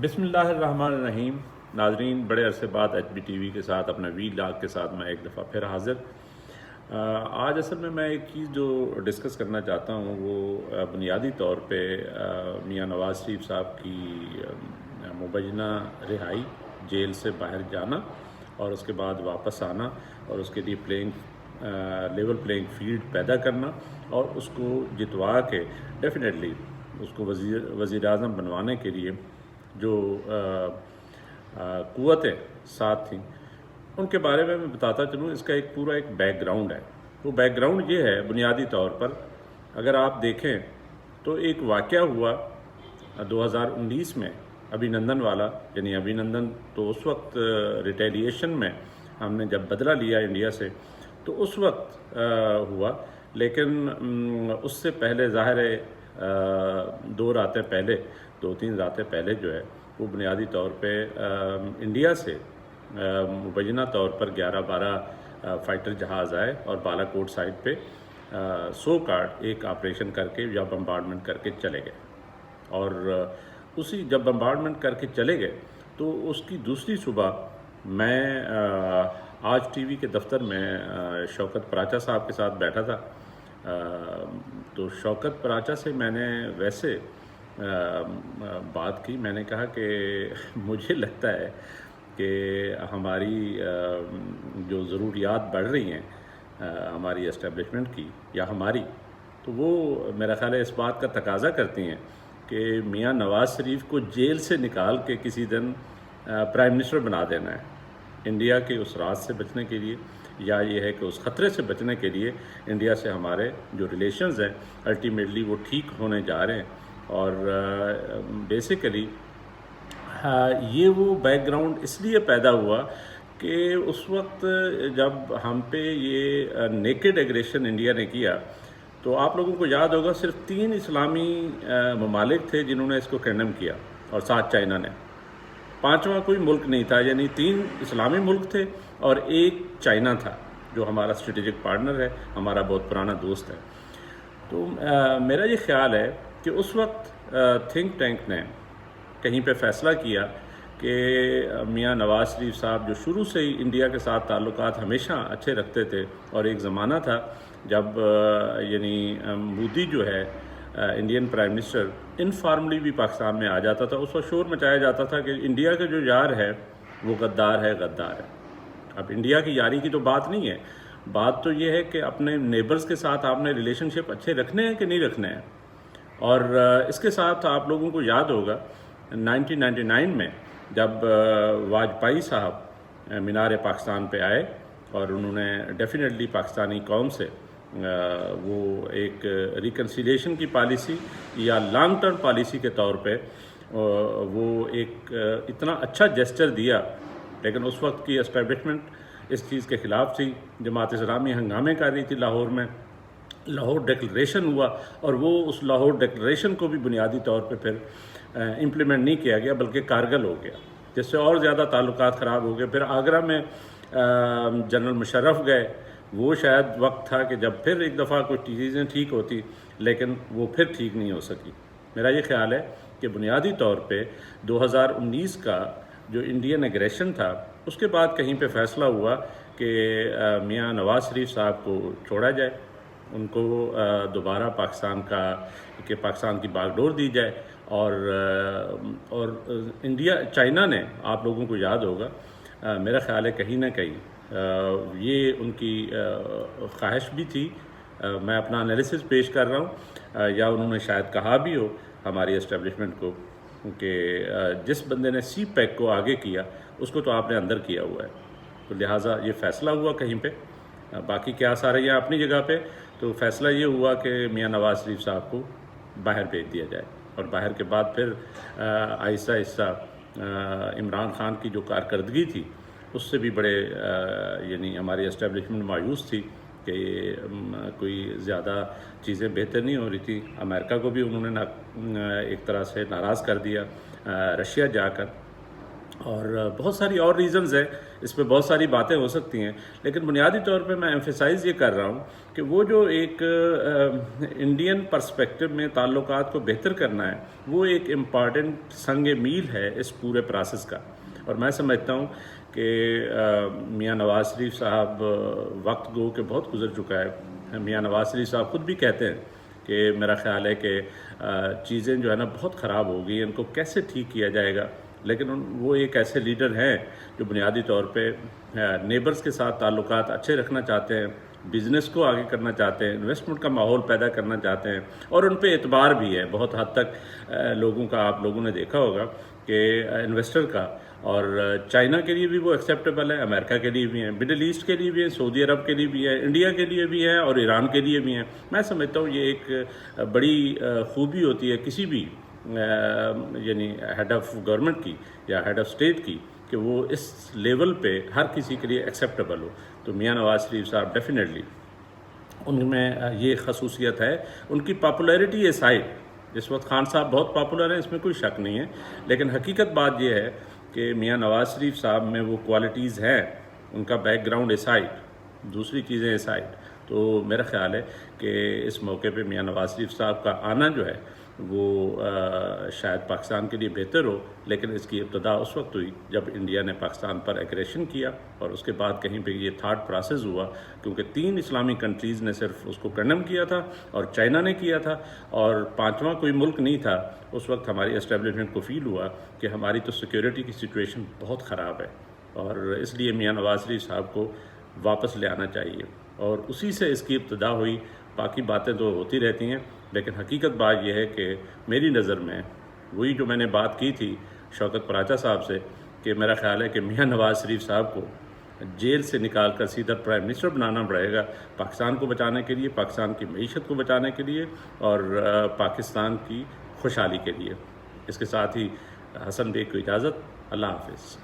بسم اللہ الرحمن الرحیم. ناظرین، بڑے عرصے بعد ایچ بی ٹی وی کے ساتھ اپنا وی لاگ کے ساتھ میں ایک دفعہ پھر حاضر. آج اصل میں ایک چیز جو ڈسکس کرنا چاہتا ہوں وہ بنیادی طور پہ میاں نواز شریف صاحب کی مبینہ رہائی، جیل سے باہر جانا اور اس کے بعد واپس آنا اور اس کے لیے لیول پلینگ فیلڈ پیدا کرنا اور اس کو جتوا کے ڈیفینیٹلی اس کو وزیر اعظم بنوانے کے لیے جو قوتیں ساتھ تھیں ان کے بارے میں بتاتا چلوں. اس کا ایک پورا بیک گراؤنڈ ہے. وہ بیک گراؤنڈ یہ ہے بنیادی طور پر اگر آپ دیکھیں تو ایک واقعہ ہوا 2019 میں ابھینندن والا. یعنی ابھینندن تو اس وقت ریٹیلیشن میں ہم نے جب بدلہ لیا انڈیا سے تو اس وقت ہوا، لیکن اس سے پہلے ظاہر ہے 2-3 راتیں پہلے جو ہے وہ بنیادی طور پہ انڈیا سے مبینہ طور پر 11-12 فائٹر جہاز آئے اور بالا کوٹ سائٹ پہ ایک آپریشن کر کے یا بمبارڈمنٹ کر کے چلے گئے. اور جب بمبارڈمنٹ کر کے چلے گئے تو اس کی دوسری صبح میں آج ٹی وی کے دفتر میں شوکت پراچا صاحب کے ساتھ بیٹھا تھا. تو شوکت پراچا سے میں نے ویسے بات کی. میں نے کہا کہ مجھے لگتا ہے کہ ہماری جو ضروریات بڑھ رہی ہیں ہماری اسٹیبلشمنٹ کی یا ہماری، تو وہ میرا خیال ہے اس بات کا تقاضا کرتی ہیں کہ میاں نواز شریف کو جیل سے نکال کے کسی دن پرائم منسٹر بنا دینا ہے انڈیا کے اس راز سے بچنے کے لیے، یا یہ ہے کہ اس خطرے سے بچنے کے لیے انڈیا سے ہمارے جو ریلیشنز ہیں الٹیمیٹلی وہ ٹھیک ہونے جا رہے ہیں. اور بیسیکلی یہ وہ بیک گراؤنڈ اس لیے پیدا ہوا کہ اس وقت جب ہم پہ یہ نیکڈ ایگریشن انڈیا نے کیا تو آپ لوگوں کو یاد ہوگا صرف 3 اسلامی ممالک تھے جنہوں نے اس کو کنڈم کیا اور 7 چائنا نے. 5واں کوئی ملک نہیں تھا. یعنی 3 اسلامی ملک تھے اور 1 چائنا تھا جو ہمارا اسٹریٹجک پارٹنر ہے، ہمارا بہت پرانا دوست ہے. تو میرا یہ خیال ہے کہ اس وقت تھنک ٹینک نے کہیں پہ فیصلہ کیا کہ میاں نواز شریف صاحب جو شروع سے ہی انڈیا کے ساتھ تعلقات ہمیشہ اچھے رکھتے تھے، اور ایک زمانہ تھا جب یعنی مودی جو ہے انڈین پرائم منسٹر انفارملی بھی پاکستان میں آ جاتا تھا. اس وقت شور مچایا جاتا تھا کہ انڈیا کا جو یار ہے وہ غدار ہے. اب انڈیا کی یاری کی تو بات نہیں ہے، بات تو یہ ہے کہ اپنے نیبرز کے ساتھ آپ نے ریلیشن شپ اچھے رکھنے ہیں کہ نہیں رکھنے ہیں. اور اس کے ساتھ آپ لوگوں کو یاد ہوگا 1999 میں جب واجپئی صاحب مینار پاکستان پہ آئے اور انہوں نے ڈیفینیٹلی پاکستانی قوم سے وہ ایک ریکنسیلیشن کی پالیسی یا لانگ ٹرم پالیسی کے طور پہ وہ ایک اتنا اچھا جیسچر دیا. لیکن اس وقت کی اسٹیبلشمنٹ اس چیز کے خلاف تھی. جماعت اسلامی ہنگامے کر رہی تھی لاہور میں. لاہور ڈیکلریشن ہوا اور وہ اس لاہور ڈیکلریشن کو بھی بنیادی طور پہ پھر امپلیمنٹ نہیں کیا گیا بلکہ کارگل ہو گیا، جس سے اور زیادہ تعلقات خراب ہو گئے. پھر آگرہ میں جنرل مشرف گئے. وہ شاید وقت تھا کہ جب پھر ایک دفعہ کچھ چیزیں ٹھیک ہوتی، لیکن وہ پھر ٹھیک نہیں ہو سکی. میرا یہ خیال ہے کہ بنیادی طور پہ 2019 کا جو انڈین ایگریشن تھا اس کے بعد کہیں پہ فیصلہ ہوا کہ میاں نواز شریف صاحب کو چھوڑا جائے، ان کو دوبارہ پاکستان کی باغ ڈور دی جائے. اور چائنا نے، آپ لوگوں کو یاد ہوگا، میرا خیال ہے کہیں نہ کہیں یہ ان کی خواہش بھی تھی. میں اپنا انالیسس پیش کر رہا ہوں، یا انہوں نے شاید کہا بھی ہو ہماری اسٹیبلشمنٹ کو کہ جس بندے نے سی پیک کو آگے کیا اس کو تو آپ نے اندر کیا ہوا ہے. تو لہٰذا یہ فیصلہ ہوا کہیں پہ. باقی کیا سارے یہاں اپنی جگہ پہ. تو فیصلہ یہ ہوا کہ میاں نواز شریف صاحب کو باہر بھیج دیا جائے. اور باہر کے بعد پھر آہستہ آہستہ عمران خان کی جو کارکردگی تھی اس سے بھی بڑے یعنی ہماری اسٹیبلشمنٹ مایوس تھی کہ کوئی زیادہ چیزیں بہتر نہیں ہو رہی تھی. امریکہ کو بھی انہوں نے ایک طرح سے ناراض کر دیا. رشیا جا کر اور بہت ساری اور ریزنز ہیں، اس پہ بہت ساری باتیں ہو سکتی ہیں، لیکن بنیادی طور پہ میں ایمفیسائز یہ کر رہا ہوں کہ وہ جو ایک انڈین پرسپیکٹو میں تعلقات کو بہتر کرنا ہے، وہ ایک امپارٹنٹ سنگ میل ہے اس پورے پروسیس کا۔ اور میں سمجھتا ہوں کہ میاں نواز شریف صاحب وقت گو کہ بہت گزر چکا ہے۔ میاں نواز شریف صاحب خود بھی کہتے ہیں کہ میرا خیال ہے کہ چیزیں جو ہے نا بہت خراب ہو گئی ہیں، ان کو کیسے ٹھیک کیا جائے گا، لیکن وہ ایک ایسے لیڈر ہیں جو بنیادی طور پہ نیبرز کے ساتھ تعلقات اچھے رکھنا چاہتے ہیں، بزنس کو آگے کرنا چاہتے ہیں، انویسٹمنٹ کا ماحول پیدا کرنا چاہتے ہیں، اور ان پہ اعتبار بھی ہے بہت حد تک لوگوں کا۔ آپ لوگوں نے دیکھا ہوگا کہ انویسٹر کا، اور چائنا کے لیے بھی وہ ایکسیپٹیبل ہے، امریکہ کے لیے بھی ہیں، مڈل ایسٹ کے لیے بھی ہیں، سعودی عرب کے لیے بھی ہے، انڈیا کے لیے بھی ہے، اور ایران کے لیے بھی ہیں۔ میں سمجھتا ہوں یہ ایک بڑی خوبی ہوتی ہے کسی بھی یعنی ہیڈ آف گورنمنٹ کی یا ہیڈ آف اسٹیٹ کی، کہ وہ اس لیول پہ ہر کسی کے لیے ایکسیپٹیبل ہو۔ تو میاں نواز شریف صاحب ڈیفینیٹلی ان میں یہ خصوصیت ہے۔ ان کی پاپولیرٹی اے سائڈ، اس وقت خان صاحب بہت پاپولر ہیں، اس میں کوئی شک نہیں ہے، لیکن حقیقت بات یہ ہے کہ میاں نواز شریف صاحب میں وہ کوالٹیز ہیں، ان کا بیک گراؤنڈ اے سائڈ، دوسری چیزیں اے سائڈ۔ تو میرا خیال ہے کہ اس موقع پہ میاں نواز شریف صاحب کا آنا جو ہے وہ شاید پاکستان کے لیے بہتر ہو، لیکن اس کی ابتدا اس وقت ہوئی جب انڈیا نے پاکستان پر ایگریشن کیا، اور اس کے بعد کہیں پہ یہ تھارڈ پروسیس ہوا، کیونکہ 3 اسلامی کنٹریز نے صرف اس کو کنڈم کیا تھا اور چائنا نے کیا تھا، اور 5واں کوئی ملک نہیں تھا۔ اس وقت ہماری اسٹیبلشمنٹ کو فیل ہوا کہ ہماری تو سیکیورٹی کی سچویشن بہت خراب ہے، اور اس لیے میاں نواز شریف صاحب کو واپس لے آنا چاہیے، اور اسی سے اس کی ابتدا ہوئی۔ باقی باتیں تو ہوتی رہتی ہیں، لیکن حقیقت بات یہ ہے کہ میری نظر میں وہی جو میں نے بات کی تھی شوکت پراچا صاحب سے، کہ میرا خیال ہے کہ میاں نواز شریف صاحب کو جیل سے نکال کر سیدھا پرائم منسٹر بنانا پڑے گا، پاکستان کو بچانے کے لیے، پاکستان کی معیشت کو بچانے کے لیے، اور پاکستان کی خوشحالی کے لیے۔ اس کے ساتھ ہی حسن بیگ کو اجازت، اللہ حافظ۔